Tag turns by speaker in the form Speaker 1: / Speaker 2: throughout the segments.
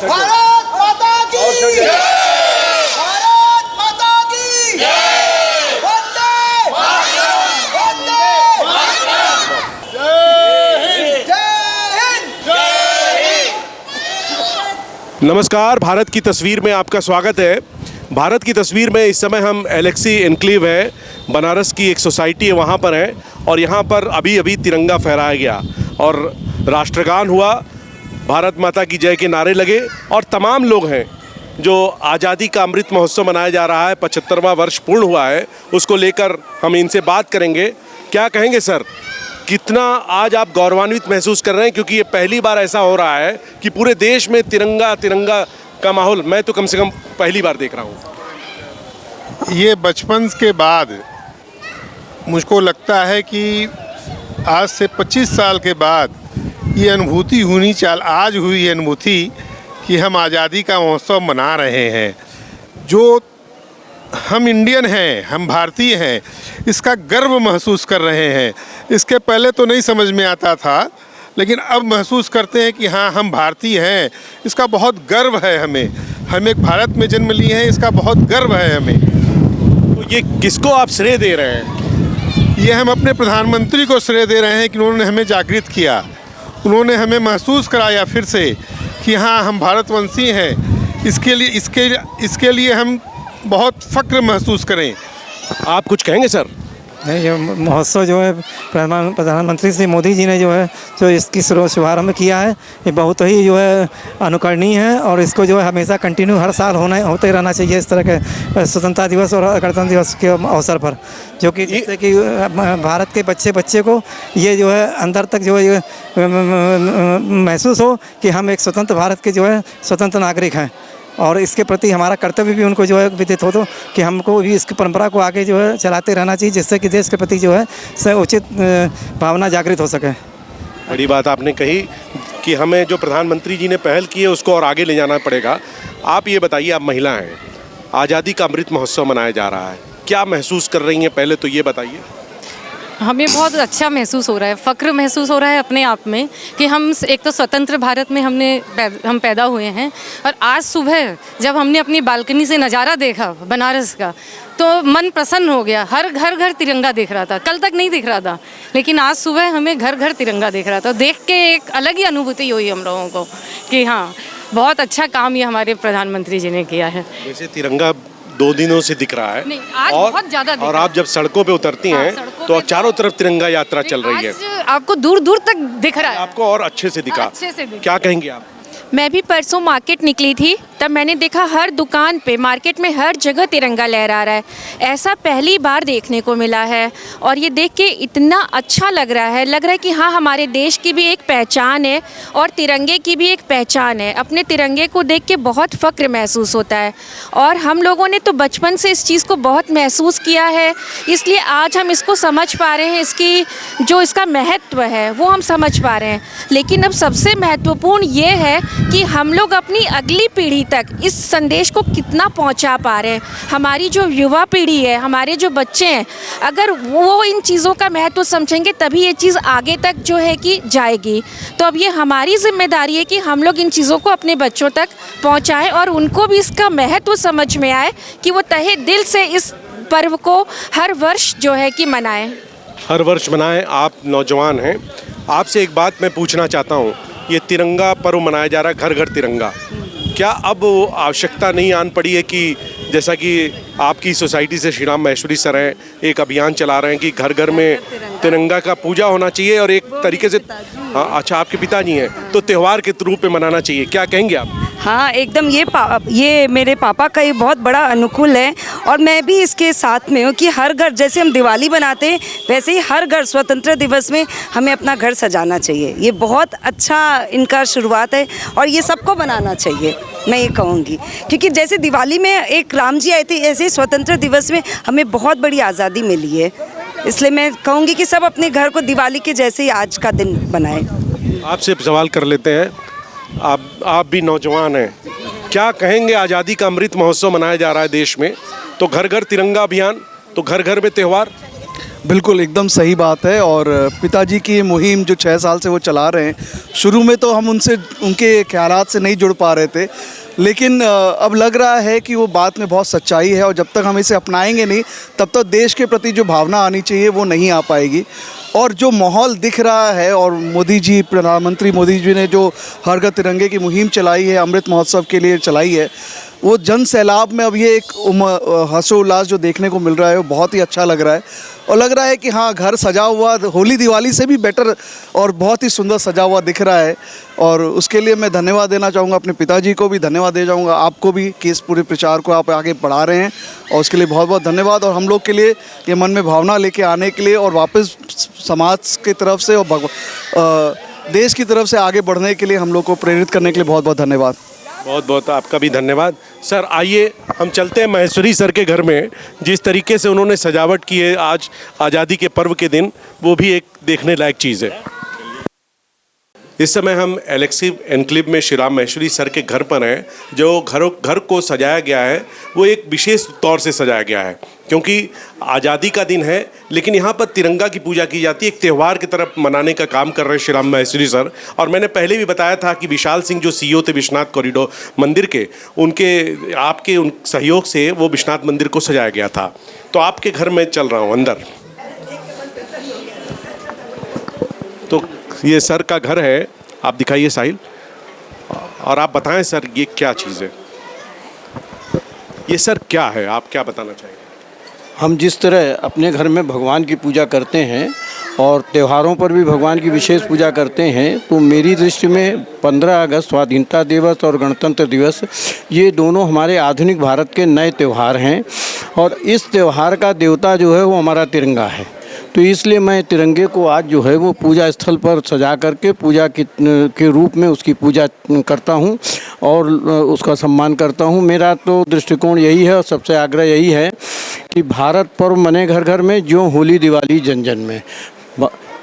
Speaker 1: भारत माता की जय। भारत माता की जय। वंदे मातरम। वंदे मातरम। जय हिंद। जय हिंद। जय हिंद।
Speaker 2: नमस्कार, भारत की तस्वीर में आपका स्वागत है। भारत की तस्वीर में इस समय हम एलेक्सी एन्क्लेव है, बनारस की एक सोसाइटी है, वहाँ पर हैं और यहाँ पर अभी अभी तिरंगा फहराया गया और राष्ट्रगान हुआ, भारत माता की जय के नारे लगे और तमाम लोग हैं जो आज़ादी का अमृत महोत्सव मनाया जा रहा है, 75वां वर्ष पूर्ण हुआ है, उसको लेकर हम इनसे बात करेंगे। क्या कहेंगे सर, कितना आज आप गौरवान्वित महसूस कर रहे हैं, क्योंकि ये पहली बार ऐसा हो रहा है कि पूरे देश में तिरंगा तिरंगा का माहौल मैं तो कम से कम पहली बार देख रहा हूँ।
Speaker 3: ये बचपन के बाद मुझको लगता है कि आज से 25 साल के बाद ये अनुभूति आज हुई ये अनुभूति कि हम आज़ादी का महोत्सव मना रहे हैं। जो हम इंडियन हैं, हम भारतीय हैं, इसका गर्व महसूस कर रहे हैं। इसके पहले तो नहीं समझ में आता था, लेकिन अब महसूस करते हैं कि हाँ, हम भारतीय हैं, इसका बहुत गर्व है हमें। हम एक भारत में जन्म लिए हैं, इसका बहुत गर्व है हमें।
Speaker 2: तो ये किसको आप श्रेय दे रहे हैं?
Speaker 3: ये हम अपने प्रधानमंत्री को श्रेय दे रहे हैं कि उन्होंने हमें जागृत किया, उन्होंने हमें महसूस कराया फिर से कि हाँ, हम भारतवंशी हैं। इसके लिए हम बहुत फ़ख्र महसूस करें।
Speaker 2: आप कुछ कहेंगे सर?
Speaker 4: नहीं, ये महोत्सव जो है प्रधानमंत्री श्री मोदी जी ने जो है जो इसकी शुभारंभ किया है, ये बहुत ही जो है अनुकरणीय है और इसको जो है हमेशा कंटिन्यू हर साल होते रहना चाहिए इस तरह के स्वतंत्रता दिवस और गणतंत्र दिवस के अवसर पर, जो कि जिससे कि भारत के बच्चे को ये जो है अंदर तक जो है ये महसूस हो कि हम एक स्वतंत्र भारत के जो है स्वतंत्र नागरिक हैं और इसके प्रति हमारा कर्तव्य भी उनको जो है विदित हो, तो कि हमको भी इसकी परंपरा को आगे जो है चलाते रहना चाहिए, जिससे कि देश के प्रति जो है उचित भावना जागृत हो सके।
Speaker 2: बड़ी बात आपने कही कि हमें जो प्रधानमंत्री जी ने पहल की है उसको और आगे ले जाना पड़ेगा। आप ये बताइए, आप महिला हैं, आज़ादी का अमृत महोत्सव मनाया जा रहा है, क्या महसूस कर रही हैं, पहले तो ये बताइए।
Speaker 5: हमें बहुत अच्छा महसूस हो रहा है, फ़ख्र महसूस हो रहा है अपने आप में कि हम एक तो स्वतंत्र भारत में हम पैदा हुए हैं। और आज सुबह जब हमने अपनी बालकनी से नज़ारा देखा बनारस का, तो मन प्रसन्न हो गया। हर घर तिरंगा दिख रहा था, कल तक नहीं दिख रहा था, लेकिन आज सुबह हमें घर तिरंगा दिख रहा था। देख के एक अलग ही अनुभूति हुई हम लोगों को कि हाँ, बहुत अच्छा काम ये हमारे प्रधानमंत्री जी ने किया है।
Speaker 2: वैसे तिरंगा 2 दिनों से दिख रहा है,
Speaker 5: नहीं, आज बहुत ज़्यादा
Speaker 2: और आप जब सड़कों पे उतरती हैं तो चारों तरफ तिरंगा यात्रा चल रही है,
Speaker 5: आपको दूर दूर तक दिख रहा है।
Speaker 2: आपको और अच्छे से दिखा। क्या कहेंगे आप?
Speaker 6: मैं भी परसों मार्केट निकली थी, तब मैंने देखा हर दुकान पे, मार्केट में हर जगह तिरंगा लहरा रहा है। ऐसा पहली बार देखने को मिला है और ये देख के इतना अच्छा लग रहा है कि हाँ, हमारे देश की भी एक पहचान है और तिरंगे की भी एक पहचान है। अपने तिरंगे को देख के बहुत फ़ख्र महसूस होता है और हम लोगों ने तो बचपन से इस चीज़ को बहुत महसूस किया है, इसलिए आज हम इसको समझ पा रहे हैं, इसका महत्व है वो हम समझ पा रहे हैं। लेकिन अब सबसे महत्वपूर्ण ये है कि हम लोग अपनी अगली पीढ़ी तक इस संदेश को कितना पहुंचा पा रहे हैं। हमारी जो युवा पीढ़ी है, हमारे जो बच्चे हैं, अगर वो इन चीज़ों का महत्व समझेंगे तभी ये चीज़ आगे तक जो है कि जाएगी। तो अब ये हमारी जिम्मेदारी है कि हम लोग इन चीज़ों को अपने बच्चों तक पहुंचाएं और उनको भी इसका महत्व समझ में आए कि वो तहे दिल से इस पर्व को हर वर्ष जो है कि मनाएं।
Speaker 2: हर वर्ष मनाएं। आप नौजवान हैं, आपसे एक बात मैं पूछना चाहता हूँ, ये तिरंगा पर्व मनाया जा रहा है, घर घर तिरंगा, क्या अब आवश्यकता नहीं आन पड़ी है कि जैसा कि आपकी सोसाइटी से श्री राम महेश्वरी सर हैं, एक अभियान चला रहे हैं कि घर घर में तिरंगा का पूजा होना चाहिए और एक तरीके से, हाँ अच्छा, आपके पिताजी हैं, तो त्यौहार के रूप में मनाना चाहिए, क्या कहेंगे आप?
Speaker 7: हाँ, एकदम ये मेरे पापा का ये बहुत बड़ा अनुकूल है और मैं भी इसके साथ में हूँ कि हर घर, जैसे हम दिवाली बनाते हैं वैसे ही हर घर स्वतंत्रता दिवस में हमें अपना घर सजाना चाहिए। ये बहुत अच्छा इनका शुरुआत है और ये सबको बनाना चाहिए, मैं ये कहूँगी। क्योंकि जैसे दिवाली में एक राम जी आए थे, ऐसे ही स्वतंत्रता दिवस में हमें बहुत बड़ी आज़ादी मिली है, इसलिए मैं कहूँगी कि सब अपने घर को दिवाली के जैसे ही आज का दिन बनाएं।
Speaker 2: आपसे सवाल कर लेते हैं, आप भी नौजवान हैं, क्या कहेंगे? आज़ादी का अमृत महोत्सव मनाया जा रहा है देश में, तो घर घर तिरंगा अभियान, तो घर घर में त्यौहार,
Speaker 8: बिल्कुल एकदम सही बात है। और पिताजी की ये मुहिम जो 6 साल से वो चला रहे हैं, शुरू में तो हम उनके ख्यालात से नहीं जुड़ पा रहे थे, लेकिन अब लग रहा है कि वो बात में बहुत सच्चाई है और जब तक हम इसे अपनाएंगे नहीं तब तक देश के प्रति जो भावना आनी चाहिए वो नहीं आ पाएगी। और जो माहौल दिख रहा है, और मोदी जी, प्रधानमंत्री मोदी जी ने जो हर घर तिरंगे की मुहिम चलाई है, अमृत महोत्सव के लिए चलाई है, वो जन सैलाब में अब ये एक हर्षोल्लास जो देखने को मिल रहा है वो बहुत ही अच्छा लग रहा है। और लग रहा है कि हाँ, घर सजा हुआ होली दिवाली से भी बेटर और बहुत ही सुंदर सजा हुआ दिख रहा है। और उसके लिए मैं धन्यवाद देना चाहूँगा, अपने पिताजी को भी धन्यवाद दे जाऊँगा, आपको भी कि इस पूरे प्रचार को आप आगे बढ़ा रहे हैं, और उसके लिए बहुत बहुत धन्यवाद। और हम लोग के लिए ये मन में भावना लेके आने के लिए और वापस समाज की तरफ से और देश की तरफ से आगे बढ़ने के लिए हम लोग को प्रेरित करने के लिए बहुत बहुत धन्यवाद।
Speaker 2: बहुत बहुत आपका भी धन्यवाद। सर आइए हम चलते हैं महेश्वरी सर के घर में। जिस तरीके से उन्होंने सजावट की है आज आज़ादी के पर्व के दिन, वो भी एक देखने लायक चीज़ है। इस समय हम एलेक्सी एनक्लेव में श्री राम महेश्वरी सर के घर पर हैं। जो घर को सजाया गया है वो एक विशेष तौर से सजाया गया है, क्योंकि आज़ादी का दिन है, लेकिन यहाँ पर तिरंगा की पूजा की जाती है। एक त्यौहार की तरफ मनाने का काम कर रहे हैं श्री राम महेश्वरी सर। और मैंने पहले भी बताया था कि विशाल सिंह जो CEO थे विश्वनाथ कॉरिडोर मंदिर के, आपके उन सहयोग से वो विश्वनाथ मंदिर को सजाया गया था। तो आपके घर में चल रहा हूँ अंदर। तो ये सर का घर है, आप दिखाइए साहिल, और आप बताएं सर ये क्या चीज़ है, ये सर क्या है, आप क्या बताना चाहेंगे?
Speaker 9: हम जिस तरह अपने घर में भगवान की पूजा करते हैं और त्योहारों पर भी भगवान की विशेष पूजा करते हैं, तो मेरी दृष्टि में 15 अगस्त स्वाधीनता दिवस और गणतंत्र दिवस, ये दोनों हमारे आधुनिक भारत के नए त्यौहार हैं। और इस त्यौहार का देवता जो है वो हमारा तिरंगा है। तो इसलिए मैं तिरंगे को आज जो है वो पूजा स्थल पर सजा करके पूजा के रूप में उसकी पूजा करता हूं और उसका सम्मान करता हूं। मेरा तो दृष्टिकोण यही है और सबसे आग्रह यही है कि भारत पर्व मने घर घर में, जो होली दिवाली जन जन में।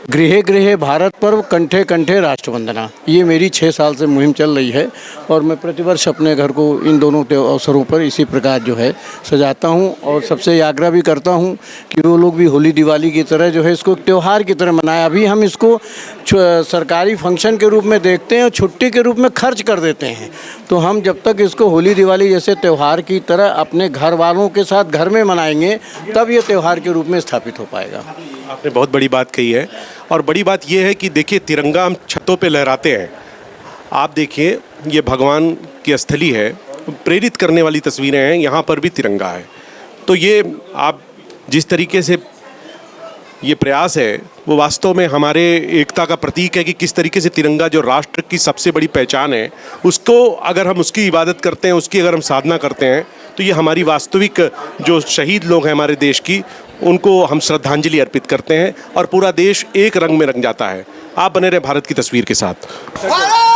Speaker 9: गृहे गृहे भारत पर्व, कंठे कंठे राष्ट्रवंदना, ये मेरी 6 साल से मुहिम चल रही है। और मैं प्रतिवर्ष अपने घर को इन दोनों अवसरों पर इसी प्रकार जो है सजाता हूँ। और सबसे आग्रह भी करता हूँ कि वो लोग भी होली दिवाली की तरह जो है इसको त्यौहार की तरह मनाएं। अभी हम इसको सरकारी फंक्शन के रूप में देखते हैं और छुट्टी के रूप में खर्च कर देते हैं। तो हम जब तक इसको होली दिवाली जैसे त्यौहार की तरह अपने घर वालों के साथ घर में मनाएंगे, तब ये त्यौहार के रूप में स्थापित हो पाएगा।
Speaker 2: आपने बहुत बड़ी बात कही है। और बड़ी बात यह है कि देखिए, तिरंगा हम छतों पे लहराते हैं। आप देखिए, ये भगवान की स्थली है, प्रेरित करने वाली तस्वीरें हैं, यहाँ पर भी तिरंगा है। तो ये आप जिस तरीके से ये प्रयास है वो वास्तव में हमारे एकता का प्रतीक है कि किस तरीके से तिरंगा, जो राष्ट्र की सबसे बड़ी पहचान है, उसको अगर हम उसकी इबादत करते हैं, उसकी अगर हम साधना करते हैं, तो ये हमारी वास्तविक जो शहीद लोग हैं हमारे देश की, उनको हम श्रद्धांजलि अर्पित करते हैं और पूरा देश एक रंग में रंग जाता है। आप बने रहे भारत की तस्वीर के साथ।